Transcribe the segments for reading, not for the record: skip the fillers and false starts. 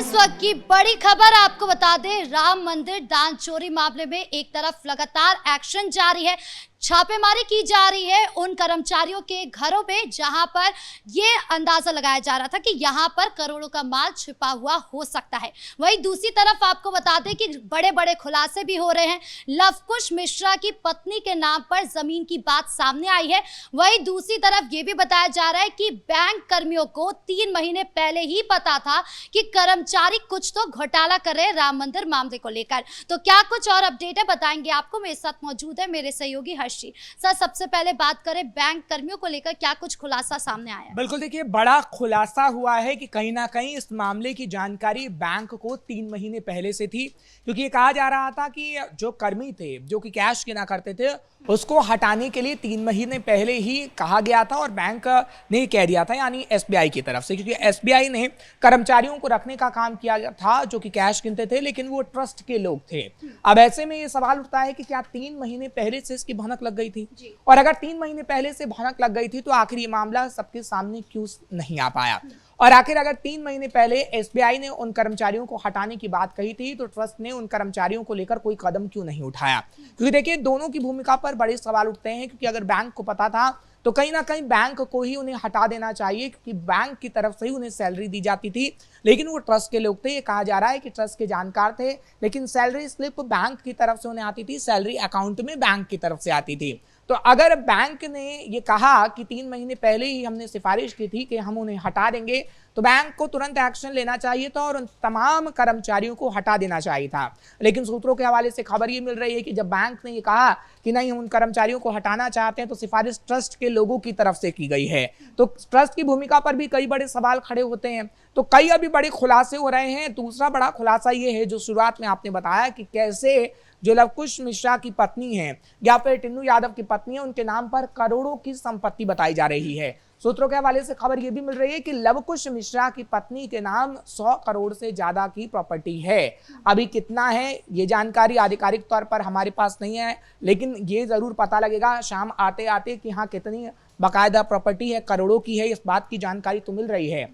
इस वक्त की बड़ी खबर आपको बता दें, राम मंदिर दान चोरी मामले में एक तरफ लगातार एक्शन जारी है, छापेमारी की जा रही है उन कर्मचारियों के घरों पे जहां पर ये अंदाजा लगाया जा रहा था कि यहां पर करोड़ों का माल छिपा हुआ हो सकता है। वहीं दूसरी तरफ आपको बता दें कि बड़े बड़े खुलासे भी हो रहे हैं। लवकुश मिश्रा की पत्नी के नाम पर जमीन की बात सामने आई है। वहीं दूसरी तरफ ये भी बताया जा रहा है कि बैंक कर्मियों को 3 महीने पहले ही पता था कि कर्मचारी कुछ तो घोटाला कर रहे हैं राम मंदिर मामले को लेकर। तो क्या कुछ और अपडेट है बताएंगे आपको। मेरे साथ मौजूद है मेरे सहयोगी हर्षी। सर, सबसे पहले बात करें बैंक कर्मियों को लेकर, क्या कुछ खुलासा सामने आया है? बिल्कुल, देखिए बड़ा खुलासा हुआ है कि कहीं ना कहीं इस मामले की जानकारी बैंक को 3 महीने पहले से थी, क्योंकि ये कहा जा रहा था कि जो कर्मी थे जो कि कैश गिना करते थे उसको हटाने के लिए 3 महीने पहले ही कहा गया था और बैंक ने कह दिया था, यानी एसबीआई की तरफ से, क्योंकि एसबीआई ने कर्मचारियों को रखने का काम किया था जो कि कैश गिनते थे, लेकिन वो ट्रस्ट के लोग थे। अब ऐसे में ये सवाल उठता है कि क्या 3 महीने पहले से इसकी भनक लग गई थी, और अगर 3 महीने पहले से भनक लग गई थी तो आखिर ये मामला सबके सामने क्यों नहीं आ पाया, और आखिर अगर 3 महीने पहले एसबीआई ने उन कर्मचारियों को हटाने की बात कही थी तो ट्रस्ट ने उन कर्मचारियों को लेकर कोई कदम क्यों नहीं उठाया। क्योंकि देखिए दोनों की भूमिका पर बड़े सवाल उठते हैं, क्योंकि अगर बैंक को पता था तो कहीं ना कहीं बैंक को ही उन्हें हटा देना चाहिए, क्योंकि बैंक की तरफ से ही उन्हें सैलरी दी जाती थी, लेकिन वो ट्रस्ट के लोग थे। ये कहा जा रहा है कि ट्रस्ट के जानकार थे, लेकिन सैलरी स्लिप बैंक की तरफ से उन्हें आती थी, सैलरी अकाउंट में बैंक की तरफ से आती थी। तो अगर बैंक ने ये कहा कि 3 महीने पहले ही हमने सिफारिश की थी कि हम उन्हें हटा देंगे, तो बैंक को तुरंत एक्शन लेना चाहिए था और उन तमाम कर्मचारियों को हटा देना चाहिए था। लेकिन सूत्रों के हवाले से खबर ये मिल रही है कि जब बैंक ने ये कहा कि नहीं हम उन कर्मचारियों को हटाना चाहते हैं, तो सिफारिश ट्रस्ट के लोगों की तरफ से की गई है। तो ट्रस्ट की भूमिका पर भी कई बड़े सवाल खड़े होते हैं, तो कई अभी बड़े खुलासे हो रहे हैं। दूसरा बड़ा खुलासा ये है जो शुरुआत में आपने बताया कि कैसे जो लवकुश मिश्रा की पत्नी है या फिर टिन्नू यादव की पत्नी है, उनके नाम पर करोड़ों की संपत्ति बताई जा रही है। सूत्रों के हवाले से खबर यह भी मिल रही है कि लवकुश मिश्रा की पत्नी के नाम 100 करोड़ से ज्यादा की प्रॉपर्टी है। अभी कितना है ये जानकारी आधिकारिक तौर पर हमारे पास नहीं है, लेकिन ये जरूर पता लगेगा शाम आते आते कि हाँ कितनी बाकायदा प्रॉपर्टी है, करोड़ों की है, इस बात की जानकारी तो मिल रही है।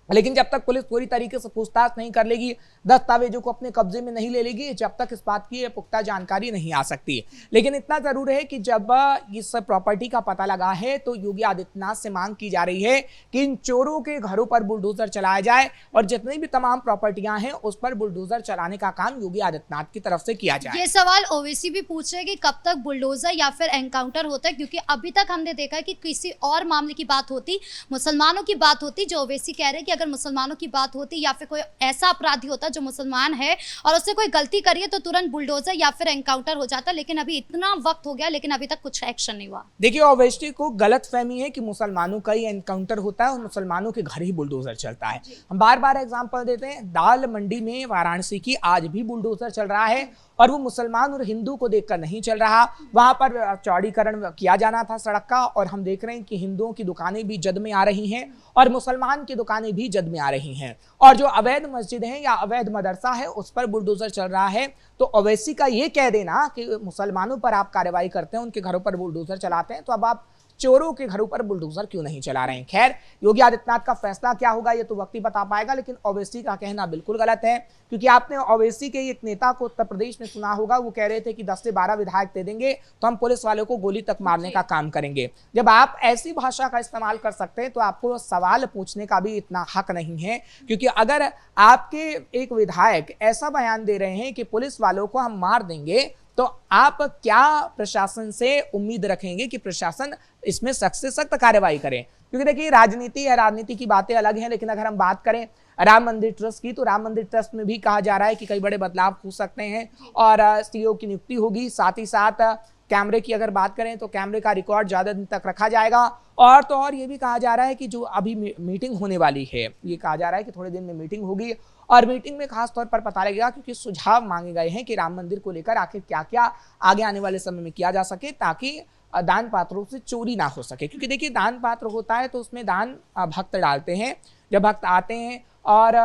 लेकिन जब तक पुलिस पूरी तरीके से पूछताछ नहीं कर लेगी, दस्तावेजों को अपने कब्जे में नहीं ले लेगी, जब तक इस बात की पुख्ता जानकारी नहीं आ सकती। लेकिन इतना जरूर है कि जब इस प्रॉपर्टी का पता लगा है तो योगी आदित्यनाथ से मांग की जा रही है कि इन चोरों के घरों पर बुलडोजर चलाया जाए और जितनी भी तमाम प्रॉपर्टियां हैं उस पर बुलडोजर चलाने का काम योगी आदित्यनाथ की तरफ से किया जाए। ये सवाल ओवैसी भी पूछ रहे हैं कि कब तक बुलडोजर या फिर एनकाउंटर होता है, क्योंकि अभी तक हमने देखा है कि किसी और मामले की बात होती, मुसलमानों की बात होती, जो ओवैसी कह रहे हैं कि अगर मुसलमानों की बात होती या फिर कोई ऐसा अपराधी होता जो मुसलमान है और उससे कोई गलती करिए तो तुरंत बुलडोजर या फिर एनकाउंटर हो जाता, लेकिन अभी इतना वक्त हो गया लेकिन अभी तक कुछ एक्शन नहीं हुआ। देखिए ओवैसी को गलत फहमी है कि मुसलमानों का ही एनकाउंटर होता है और मुसलमानों के घर ही बुलडोजर चलता है। हम बार बार एग्जांपल देते हैं, दाल मंडी में वाराणसी की आज भी बुलडोजर चल रहा है और वो मुसलमान और हिंदू को देखकर नहीं चल रहा। वहां पर चौड़ीकरण किया जाना था सड़क का और हम देख रहे हैं कि हिंदुओं की दुकानें भी जद में आ रही हैं और मुसलमान की दुकानें भी जद में आ रही हैं, और जो अवैध मस्जिद है या अवैध मदरसा है उस पर बुलडोजर चल रहा है। तो ओवैसी का ये कह देना कि मुसलमानों पर आप कार्रवाई करते हैं, उनके घरों पर बुलडोजर चलाते हैं, तो अब आप चोरों के घरों पर बुलडोजर क्यों नहीं चला रहे हैं। खैर, योगी आदित्यनाथ का फैसला क्या होगा ये तो वक्त ही बता पाएगा, लेकिन ओवैसी का कहना बिल्कुल गलत है, क्योंकि आपने ओवैसी के एक नेता को उत्तर प्रदेश में सुना होगा, वो कह रहे थे कि 10 से 12 विधायक दे देंगे तो हम पुलिस वालों को गोली तक मारने का काम करेंगे। जब आप ऐसी भाषा का इस्तेमाल कर सकते हैं तो आपको सवाल पूछने का भी इतना हक नहीं है, क्योंकि अगर आपके एक विधायक ऐसा बयान दे रहे हैं कि पुलिस वालों को हम मार देंगे, तो आप क्या प्रशासन से उम्मीद रखेंगे कि प्रशासन इसमें सख्त से सख्त कार्रवाई करे। क्योंकि देखिए राजनीति है, राजनीति की बातें अलग हैं, लेकिन अगर हम बात करें राम मंदिर ट्रस्ट की, तो राम मंदिर ट्रस्ट में भी कहा जा रहा है कि कई बड़े बदलाव हो सकते हैं और सीईओ की नियुक्ति होगी। साथ ही साथ कैमरे की अगर बात करें तो कैमरे का रिकॉर्ड ज्यादा दिन तक रखा जाएगा, और तो और ये भी कहा जा रहा है कि जो अभी मीटिंग होने वाली है, ये कहा जा रहा है कि थोड़े दिन में मीटिंग होगी और मीटिंग में खास तौर पर पता लगेगा, क्योंकि सुझाव मांगे गए हैं कि राम मंदिर को लेकर आखिर क्या क्या आगे आने वाले समय में किया जा सके ताकि दान पात्रों से चोरी ना हो सके। क्योंकि देखिए दान पात्र होता है तो उसमें दान भक्त डालते हैं, जब भक्त आते हैं और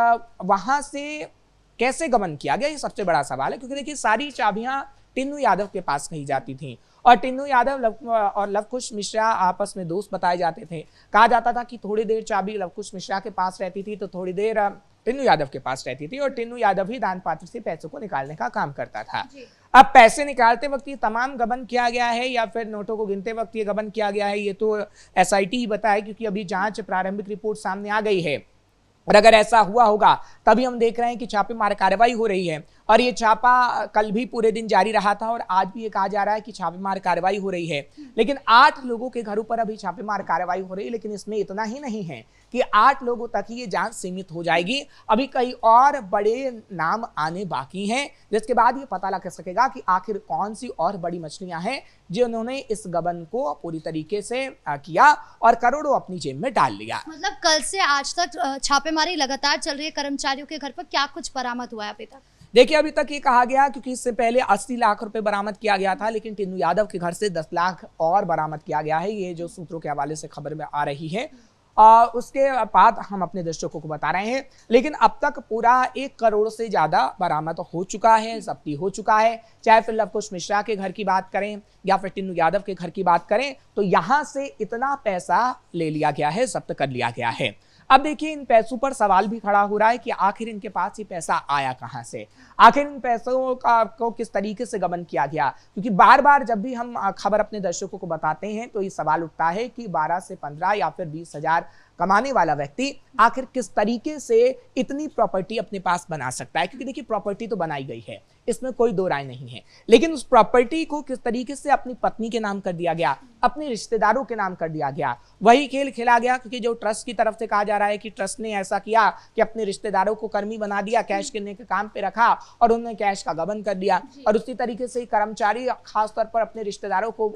वहां से कैसे गमन किया गया ये सबसे बड़ा सवाल है। क्योंकि देखिए सारी चाबियां टिन्नू यादव के पास कही जाती थी और टिन्नू यादव और लवकुश मिश्रा आपस में दोस्त बताए जाते थे। कहा जाता था कि थोड़ी देर चाबी लवकुश मिश्रा के पास रहती थी तो थोड़ी देर टिन्नू यादव के पास रहती थी और टिन्नू यादव ही दान पात्र से पैसों को निकालने का काम करता था। अब पैसे निकालते वक्त ये तमाम गबन किया गया है या फिर नोटों को गिनते वक्त ये गबन किया गया है, ये तो एसआईटी ही बताए, क्योंकि अभी जांच प्रारंभिक रिपोर्ट सामने आ गई है। और अगर ऐसा हुआ होगा तभी हम देख रहे हैं कि छापेमार कार्रवाई हो रही है और ये छापा कल भी पूरे दिन जारी रहा था और आज भी ये कहा जा रहा है कि छापेमार कार्रवाई हो रही है। लेकिन 8 लोगों के घरों पर अभी छापेमार कार्रवाई हो रही है, लेकिन इसमें इतना ही नहीं है कि 8 लोगों तक ही ये जांच सीमित हो जाएगी। अभी कई और बड़े नाम आने बाकी हैं, जिसके बाद ये पता लग सकेगा कि आखिर कौन सी और बड़ी मछलियां हैं जिन्होंने इस गबन को पूरी तरीके से किया और करोड़ों अपनी जेब में डाल लिया। मतलब कल से आज तक छापेमारी लगातार चल रही है, कर्मचारियों के घर पर क्या कुछ बरामद हुआ है अभी तक? देखिए, अभी तक ये कहा गया, क्योंकि इससे पहले 80 लाख रुपए बरामद किया गया था, लेकिन टिन्नू यादव के घर से 10 लाख और बरामद किया गया है। ये जो सूत्रों के हवाले से खबर में आ रही है, उसके बाद हम अपने दर्शकों को बता रहे हैं। लेकिन अब तक पूरा 1 करोड़ से ज्यादा बरामद हो चुका है, जब्ती हो चुका है। चाहे फिर लवकुश मिश्रा के घर की बात करें या फिर टिन्नू यादव के घर की बात करें, तो यहां से इतना पैसा ले लिया गया है, जब्त कर लिया गया है। अब देखिए, इन पैसों पर सवाल भी खड़ा हो रहा है कि आखिर इनके पास ये पैसा आया कहां से, आखिर इन पैसों को किस तरीके से गबन किया गया। क्योंकि बार बार जब भी हम खबर अपने दर्शकों को बताते हैं तो ये सवाल उठता है कि 12 से 15 या फिर 20 हजार कमाने वाला व्यक्ति आखिर किस तरीके से इतनी प्रॉपर्टी अपने पास बना सकता है। क्योंकि देखिए, प्रॉपर्टी तो बनाई गई है, इसमें कोई दो राय नहीं है, लेकिन उस प्रॉपर्टी को किस तरीके से अपनी पत्नी के नाम कर दिया गया, अपने रिश्तेदारों के नाम कर दिया गया, वही खेल खेला गया। क्योंकि जो ट्रस्ट की तरफ से कहा जा रहा है कि ट्रस्ट ने ऐसा किया कि अपने रिश्तेदारों को कर्मी बना दिया, कैश गिनने के काम पे रखा और उन्होंने कैश का गबन कर दिया। और उसी तरीके से कर्मचारी खासतौर पर अपने रिश्तेदारों को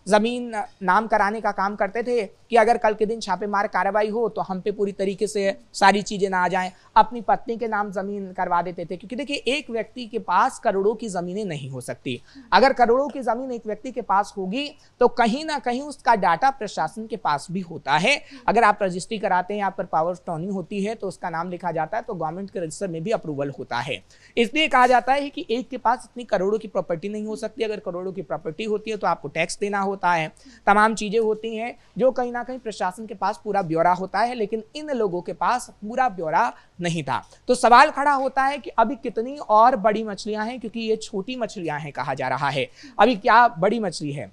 जमीन नाम कराने का काम करते थे कि अगर कल के दिन छापेमार कार्रवाई हो तो हम पे पूरी तरीके से सारी चीजें ना आ जाएं, अपनी पत्नी के नाम जमीन करवा देते थे। क्योंकि देखिए, एक व्यक्ति के पास करोड़ों की जमीनें नहीं हो सकती। अगर करोड़ों की जमीन एक व्यक्ति के पास होगी तो कहीं ना कहीं उसका डाटा प्रशासन के पास भी होता है। अगर आप रजिस्ट्री कराते हैं, आप पर पावर ऑफ अटॉर्नी होती है तो उसका नाम लिखा जाता है, तो गवर्नमेंट के रजिस्टर में भी अप्रूवल होता है। इसलिए कहा जाता है कि एक के पास इतनी करोड़ों की प्रॉपर्टी नहीं हो सकती। अगर करोड़ों की प्रॉपर्टी होती है तो आपको टैक्स देना होता है, तमाम चीजें होती हैं जो कहीं ना कहीं प्रशासन के पास पूरा ब्यौरा होता है, लेकिन इन लोगों के पास पूरा ब्यौरा नहीं था। तो सवाल खड़ा होता है कि अभी कितनी और बड़ी मछलियां हैं, क्योंकि ये छोटी मछलियां हैं कहा जा रहा है, अभी क्या बड़ी मछली है।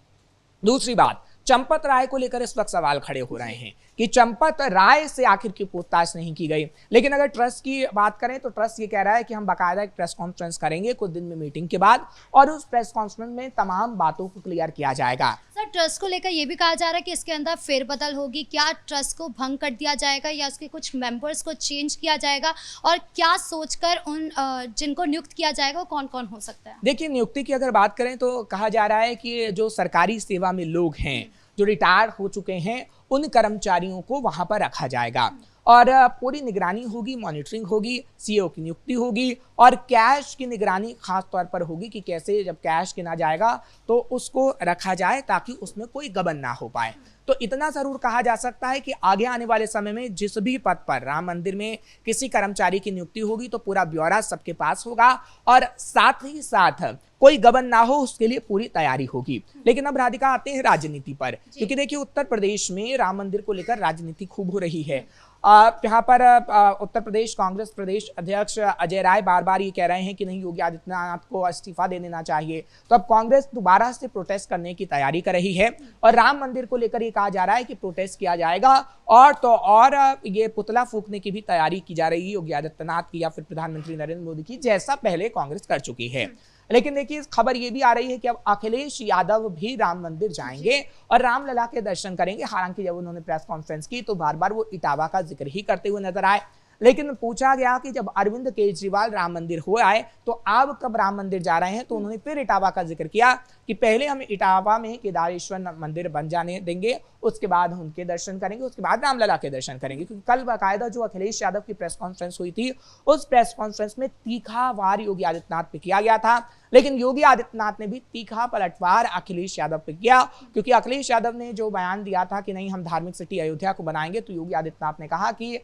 दूसरी बात, चंपत राय को लेकर इस वक्त सवाल खड़े हो रहे हैं कि चंपत राय से आखिर की पूछताछ नहीं की गई। लेकिन अगर ट्रस्ट की बात करें तो ट्रस्ट ये कह रहा है कि हम बाकायदा एक प्रेस कॉन्फ्रेंस करेंगे कुछ दिन में मीटिंग के बाद, और उस प्रेस कॉन्फ्रेंस में तमाम बातों को क्लियर किया जाएगा। सर, ट्रस्ट को लेकर ये भी कहा जा रहा है कि इसके अंदर फेरबदल होगी, क्या ट्रस्ट को भंग कर दिया जाएगा या उसके कुछ मेंबर्स को चेंज किया जाएगा, और क्या सोचकर उन जिनको नियुक्त किया जाएगा वो कौन कौन हो सकता है? देखिए, नियुक्ति की अगर बात करें तो कहा जा रहा है कि जो सरकारी सेवा में लोग हैं, जो रिटायर हो चुके हैं, उन कर्मचारियों को वहां पर रखा जाएगा और पूरी निगरानी होगी, मॉनिटरिंग होगी, सीईओ की नियुक्ति होगी और कैश की निगरानी खास तौर पर होगी कि कैसे जब कैश गिना जाएगा तो उसको रखा जाए ताकि उसमें कोई गबन ना हो पाए। तो इतना जरूर कहा जा सकता है कि आगे आने वाले समय में जिस भी पद पर राम मंदिर में किसी कर्मचारी की नियुक्ति होगी तो पूरा ब्यौरा सबके पास होगा और साथ ही साथ कोई गबन ना हो उसके लिए पूरी तैयारी होगी। लेकिन अब राधिका आते हैं राजनीति पर, क्योंकि देखिए, उत्तर प्रदेश में राम मंदिर को लेकर राजनीति खूब हो रही है। यहाँ पर उत्तर प्रदेश कांग्रेस प्रदेश अध्यक्ष अजय राय बार बार ये कह रहे हैं कि नहीं, योगी आदित्यनाथ को इस्तीफा दे देना चाहिए। तो अब कांग्रेस दोबारा से प्रोटेस्ट करने की तैयारी कर रही है और राम मंदिर को लेकर ये कहा जा रहा है कि प्रोटेस्ट किया जाएगा और तो और ये पुतला फूंकने की भी तैयारी की जा रही है योगी आदित्यनाथ की या फिर प्रधानमंत्री नरेंद्र मोदी की, जैसा पहले कांग्रेस कर चुकी है। लेकिन देखिए, खबर ये भी आ रही है कि अब अखिलेश यादव भी राम मंदिर जाएंगे और रामलला के दर्शन करेंगे। हालांकि जब उन्होंने प्रेस कॉन्फ्रेंस की तो बार बार वो इटावा का जिक्र ही करते हुए नजर आए। लेकिन पूछा गया कि जब अरविंद केजरीवाल राम मंदिर हो आए तो आप कब राम मंदिर जा रहे हैं, तो उन्होंने फिर इटावा का जिक्र किया कि पहले हम इटावा में केदारेश्वर मंदिर बन जाने देंगे, उसके बाद उनके दर्शन करेंगे, उसके बाद रामलला के दर्शन करेंगे। क्योंकि कल बाकायदा जो अखिलेश यादव की प्रेस कॉन्फ्रेंस हुई थी, उस प्रेस कॉन्फ्रेंस में तीखा वार योगी आदित्यनाथ पे किया गया था, लेकिन योगी आदित्यनाथ ने भी तीखा पलटवार अखिलेश यादव पे किया। क्योंकि अखिलेश यादव ने जो बयान दिया था कि नहीं हम धार्मिक सिटी अयोध्या को बनाएंगे, तो योगी आदित्यनाथ ने कहा कि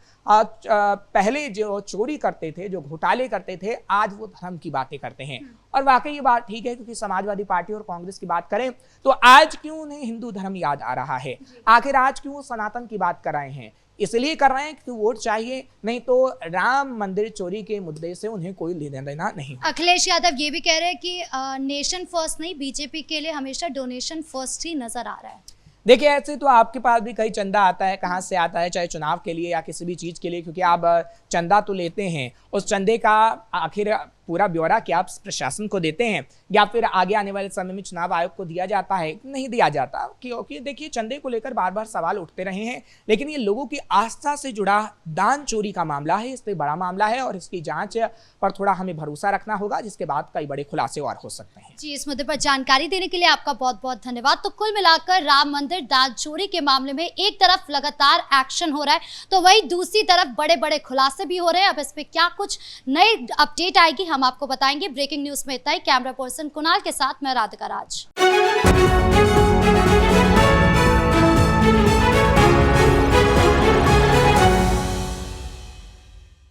पहले जो चोरी करते थे, जो घोटाले करते थे, आज वो धर्म की बातें करते हैं। और वाकई ये बात ठीक है, क्योंकि समाजवादी पार्टी और कांग्रेस की बात करें तो आज क्यों उन्हें हिंदू धर्म याद आ रहा है, आखिर आज क्यों वो सनातन की बात कर रहे हैं, इसलिए कर रहे हैं कि वोट चाहिए, नहीं तो राम मंदिर चोरी के मुद्दे से उन्हें कोई लेना देना नहीं। अखिलेश यादव ये भी कह रहे हैं कि नेशन फर्स्ट नहीं, बीजेपी के लिए हमेशा डोनेशन फर्स्ट ही नजर आ रहा है। देखिए ऐसे तो आपके पास भी कई चंदा आता है, कहाँ से आता है, चाहे चुनाव के लिए या किसी भी चीज़ के लिए, क्योंकि आप चंदा तो लेते हैं, उस चंदे का आखिर पूरा ब्यौरा क्या आप प्रशासन को देते हैं या फिर आगे आने वाले समय में चुनाव आयोग को दिया जाता है? नहीं दिया जाता, क्योंकि देखिए चंदे को लेकर बार बार सवाल उठते रहे हैं, लेकिन ये लोगों की आस्था से जुड़ा दान चोरी का मामला है, इससे बड़ा मामला है और इसकी जांच पर थोड़ा हमें भरोसा रखना होगा, जिसके बाद कई बड़े खुलासे और हो सकते हैं। जी, इस मुद्दे पर जानकारी देने के लिए आपका बहुत बहुत धन्यवाद। तो कुल मिलाकर राम मंदिर दान चोरी के मामले में एक तरफ लगातार एक्शन हो रहा है, तो वही दूसरी तरफ बड़े बड़े खुलासे भी हो रहे हैं। अब इस पे क्या कुछ नई अपडेट आएगी हम आपको बताएंगे। ब्रेकिंग न्यूज में इतना ही। कैमरा पर्सन कुणाल के साथ मैं राधिका राज।